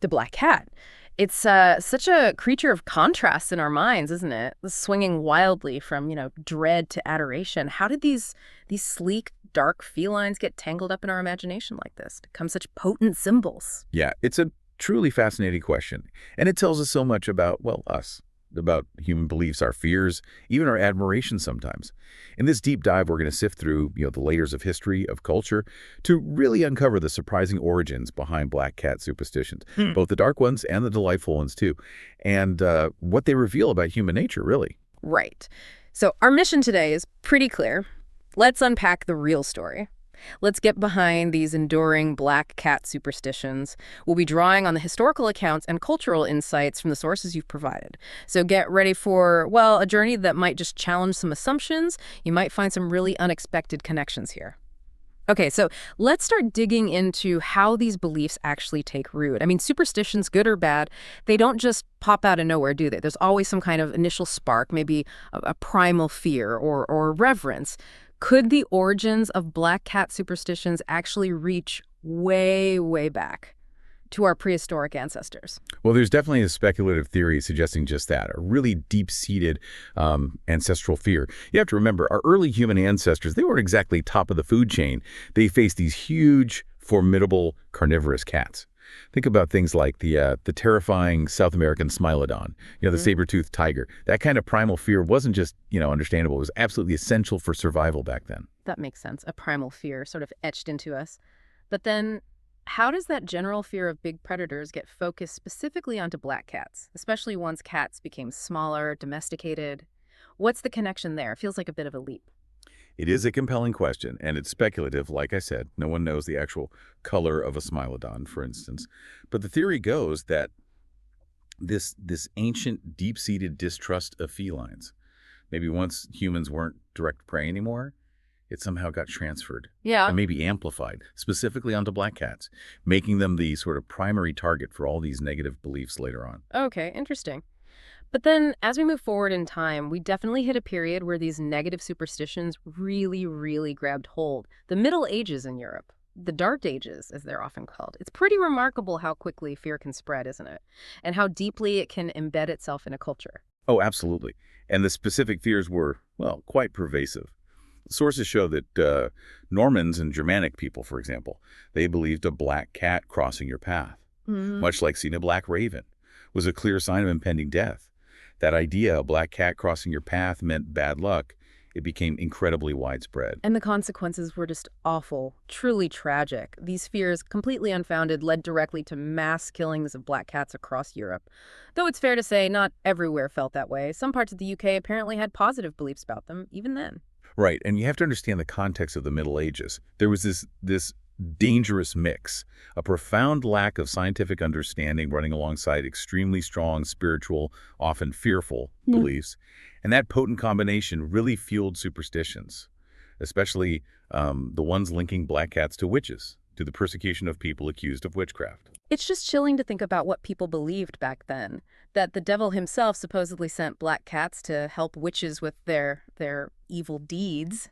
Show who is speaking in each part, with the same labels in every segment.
Speaker 1: The black cat. It's such a creature of contrast in our minds, isn't it? Swinging wildly from, dread to adoration. How did these sleek, dark felines get tangled up in our imagination like this, become such potent symbols?
Speaker 2: Yeah, it's a truly fascinating question. And it tells us so much about, well, us, about human beliefs, our fears, even our admiration sometimes. In this deep dive, we're going to sift through, the layers of history, of culture, to really uncover the surprising origins behind black cat superstitions, both the dark ones and the delightful ones too, and what they reveal about human nature, really.
Speaker 1: Right. So our mission today is pretty clear. Let's unpack the real story. Let's get behind these enduring black cat superstitions. We'll be drawing on the historical accounts and cultural insights from the sources you've provided. So get ready for, well, a journey that might just challenge some assumptions. You might find some really unexpected connections here. Okay, so let's start digging into how these beliefs actually take root. I mean, superstitions, good or bad, they don't just pop out of nowhere, do they? There's always some kind of initial spark, maybe a primal fear or reverence. Could the origins of black cat superstitions actually reach way, way back to our prehistoric ancestors?
Speaker 2: Well, there's definitely a speculative theory suggesting just that, a really deep-seated ancestral fear. You have to remember, our early human ancestors, they weren't exactly top of the food chain. They faced these huge, formidable carnivorous cats. Think about things like the terrifying South American Smilodon, the saber-toothed tiger. That kind of primal fear wasn't just, understandable. It was absolutely essential for survival back then.
Speaker 1: That makes sense. A primal fear sort of etched into us. But then how does that general fear of big predators get focused specifically onto black cats, especially once cats became smaller, domesticated? What's the connection there? It feels like a bit of a leap.
Speaker 2: It is a compelling question, and it's speculative. Like I said, no one knows the actual color of a Smilodon, for instance. But the theory goes that this ancient, deep-seated distrust of felines, maybe once humans weren't direct prey anymore, it somehow got transferred.
Speaker 1: Yeah.
Speaker 2: And maybe amplified, specifically onto black cats, making them the sort of primary target for all these negative beliefs later on.
Speaker 1: Okay, interesting. But then, as we move forward in time, we definitely hit a period where these negative superstitions really, really grabbed hold. The Middle Ages in Europe, the Dark Ages, as they're often called. It's pretty remarkable how quickly fear can spread, isn't it? And how deeply it can embed itself in a culture.
Speaker 2: Oh, absolutely. And the specific fears were, well, quite pervasive. Sources show that Normans and Germanic people, for example, they believed a black cat crossing your path, much like seeing a black raven, was a clear sign of impending death. That idea, a black cat crossing your path, meant bad luck. It became incredibly widespread.
Speaker 1: And the consequences were just awful, truly tragic. These fears, completely unfounded, led directly to mass killings of black cats across Europe. Though it's fair to say not everywhere felt that way. Some parts of the UK apparently had positive beliefs about them, even then.
Speaker 2: Right, and you have to understand the context of the Middle Ages. There was this dangerous mix, a profound lack of scientific understanding running alongside extremely strong spiritual, often fearful beliefs. And that potent combination really fueled superstitions, especially the ones linking black cats to witches, to the persecution of people accused of witchcraft.
Speaker 1: It's just chilling to think about what people believed back then, that the devil himself supposedly sent black cats to help witches with their evil deeds.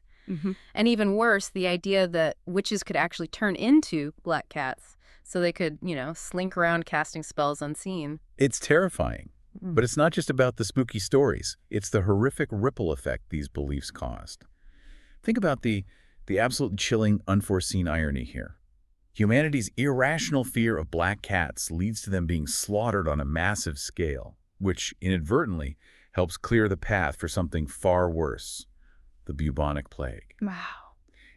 Speaker 1: And even worse, the idea that witches could actually turn into black cats so they could, slink around casting spells unseen.
Speaker 2: It's terrifying. But it's not just about the spooky stories. It's the horrific ripple effect these beliefs caused. Think about the absolute chilling, unforeseen irony here. Humanity's irrational fear of black cats leads to them being slaughtered on a massive scale, which inadvertently helps clear the path for something far worse. The bubonic plague.
Speaker 1: Wow.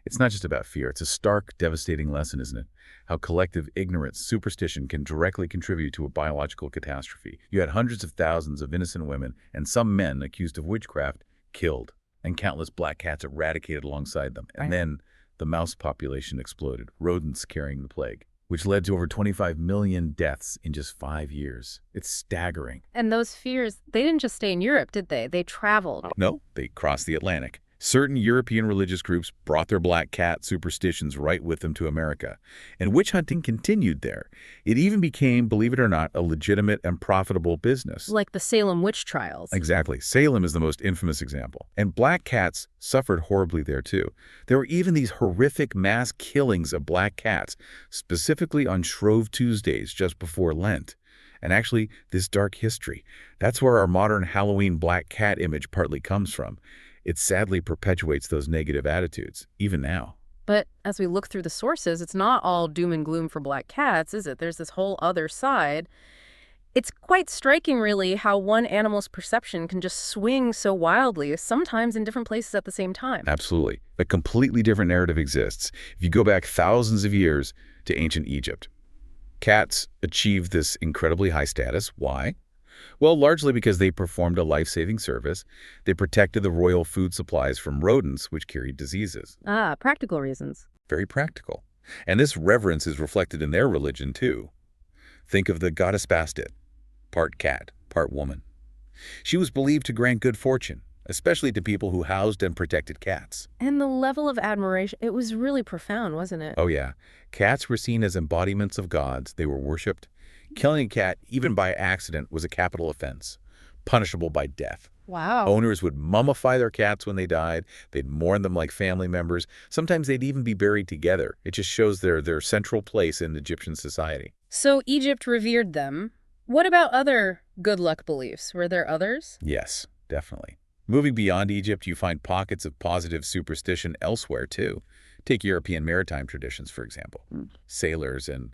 Speaker 2: It's not just about fear. It's a stark, devastating lesson, isn't it? How collective ignorance, superstition can directly contribute to a biological catastrophe. You had hundreds of thousands of innocent women and some men accused of witchcraft killed, and countless black cats eradicated alongside them. And then the mouse population exploded, rodents carrying the plague, which led to over 25 million deaths in just 5 years. It's staggering.
Speaker 1: And those fears, they didn't just stay in Europe, did they? They traveled.
Speaker 2: No, they crossed the Atlantic. Certain European religious groups brought their black cat superstitions right with them to America, and witch hunting continued there. It even became, believe it or not, a legitimate and profitable business.
Speaker 1: Like the Salem witch trials.
Speaker 2: Exactly. Salem is the most infamous example. And black cats suffered horribly there, too. There were even these horrific mass killings of black cats, specifically on Shrove Tuesdays just before Lent. And actually, this dark history, that's where our modern Halloween black cat image partly comes from. It sadly perpetuates those negative attitudes, even now.
Speaker 1: But as we look through the sources, it's not all doom and gloom for black cats, is it? There's this whole other side. It's quite striking, really, how one animal's perception can just swing so wildly, sometimes in different places at the same time.
Speaker 2: Absolutely. A completely different narrative exists. If you go back thousands of years to ancient Egypt, cats achieved this incredibly high status. Why? Well, largely because they performed a life-saving service. They protected the royal food supplies from rodents, which carried diseases.
Speaker 1: Ah, practical reasons.
Speaker 2: Very practical. And this reverence is reflected in their religion, too. Think of the goddess Bastet, part cat, part woman. She was believed to grant good fortune, especially to people who housed and protected cats.
Speaker 1: And the level of admiration, it was really profound, wasn't it?
Speaker 2: Oh, yeah. Cats were seen as embodiments of gods. They were worshipped. Killing a cat, even by accident, was a capital offense, punishable by death.
Speaker 1: Wow.
Speaker 2: Owners would mummify their cats when they died. They'd mourn them like family members. Sometimes they'd even be buried together. It just shows their central place in Egyptian society.
Speaker 1: So Egypt revered them. What about other good luck beliefs? Were there others?
Speaker 2: Yes, definitely. Moving beyond Egypt, you find pockets of positive superstition elsewhere, too. Take European maritime traditions, for example. Sailors and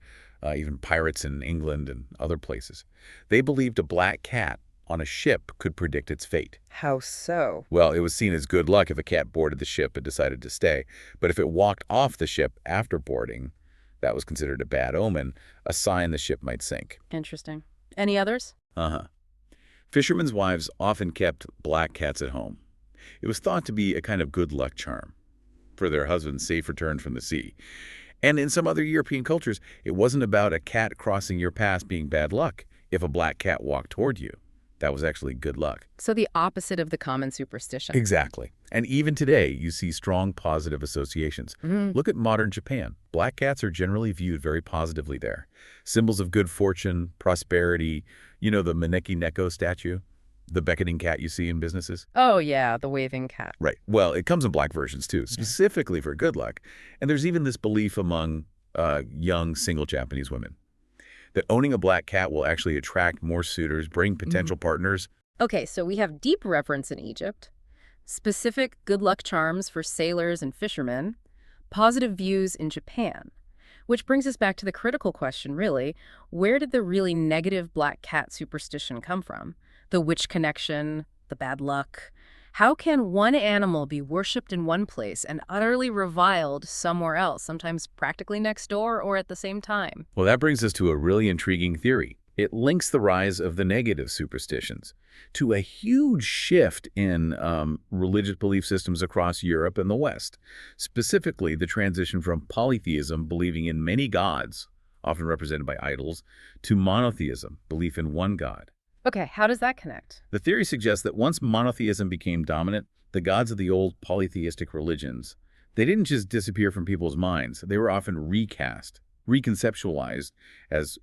Speaker 2: even pirates in England and other places. They believed a black cat on a ship could predict its fate.
Speaker 1: How so?
Speaker 2: Well, it was seen as good luck if a cat boarded the ship and decided to stay. But if it walked off the ship after boarding, that was considered a bad omen, a sign the ship might sink.
Speaker 1: Interesting. Any others?
Speaker 2: Fishermen's wives often kept black cats at home. It was thought to be a kind of good luck charm for their husband's safe return from the sea. And in some other European cultures, it wasn't about a cat crossing your path being bad luck. If a black cat walked toward you, that was actually good luck.
Speaker 1: So the opposite of the common superstition.
Speaker 2: Exactly. And even today, you see strong positive associations. Look at modern Japan. Black cats are generally viewed very positively there. Symbols of good fortune, prosperity, the Maneki Neko statue, the beckoning cat you see in businesses.
Speaker 1: Oh, yeah, the waving cat.
Speaker 2: Right. Well, it comes in black versions, too, specifically for good luck. And there's even this belief among young single Japanese women that owning a black cat will actually attract more suitors, bring potential partners.
Speaker 1: Okay, so we have deep reverence in Egypt, specific good luck charms for sailors and fishermen, positive views in Japan. Which brings us back to the critical question, really. Where did the really negative black cat superstition come from? The witch connection, the bad luck. How can one animal be worshipped in one place and utterly reviled somewhere else, sometimes practically next door or at the same time?
Speaker 2: Well, that brings us to a really intriguing theory. It links the rise of the negative superstitions to a huge shift in religious belief systems across Europe and the West, specifically the transition from polytheism, believing in many gods, often represented by idols, to monotheism, belief in one god.
Speaker 1: Okay, how does that connect?
Speaker 2: The theory suggests that once monotheism became dominant, the gods of the old polytheistic religions, they didn't just disappear from people's minds. They were often recast, reconceptualized as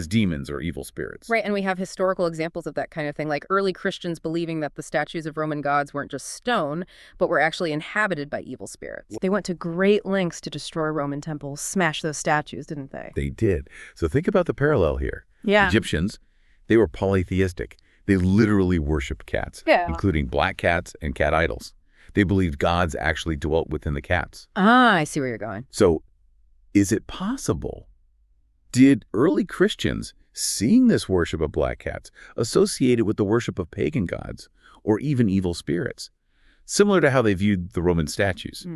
Speaker 2: demons or evil spirits.
Speaker 1: Right, and we have historical examples of that kind of thing, like early Christians believing that the statues of Roman gods weren't just stone, but were actually inhabited by evil spirits. They went to great lengths to destroy Roman temples, smash those statues, didn't they?
Speaker 2: They did. So think about the parallel here.
Speaker 1: Yeah.
Speaker 2: Egyptians, they were polytheistic. They literally worshipped cats, including black cats and cat idols. They believed gods actually dwelt within the cats.
Speaker 1: Ah, I see where you're going.
Speaker 2: So is it possible? Did early Christians, seeing this worship of black cats, associate it with the worship of pagan gods or even evil spirits, similar to how they viewed the Roman statues?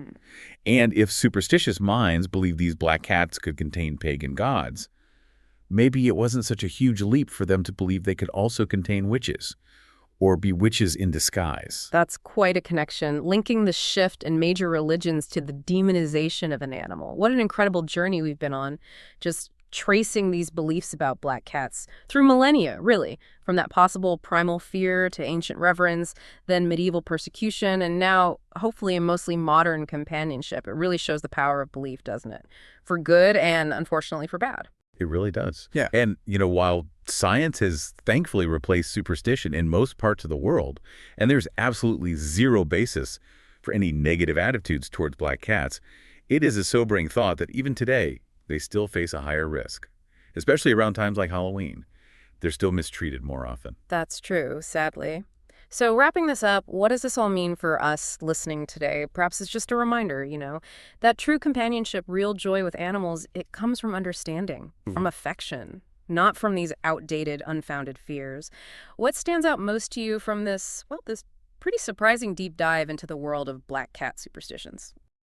Speaker 2: And if superstitious minds believed these black cats could contain pagan gods, maybe it wasn't such a huge leap for them to believe they could also contain witches or be witches in disguise.
Speaker 1: That's quite a connection, linking the shift in major religions to the demonization of an animal. What an incredible journey we've been on, just tracing these beliefs about black cats through millennia, really, from that possible primal fear to ancient reverence, then medieval persecution, and now, hopefully, a mostly modern companionship. It really shows the power of belief, doesn't it? For good and, unfortunately, for bad.
Speaker 2: It really does.
Speaker 3: Yeah.
Speaker 2: And, while science has thankfully replaced superstition in most parts of the world, and there's absolutely zero basis for any negative attitudes towards black cats, it is a sobering thought that even today, they still face a higher risk, especially around times like Halloween. They're still mistreated more often.
Speaker 1: That's true, sadly. So wrapping this up, what does this all mean for us listening today? Perhaps it's just a reminder, that true companionship, real joy with animals, it comes from understanding, from affection, not from these outdated, unfounded fears. What stands out most to you from this pretty surprising deep dive into the world of black cat superstitions?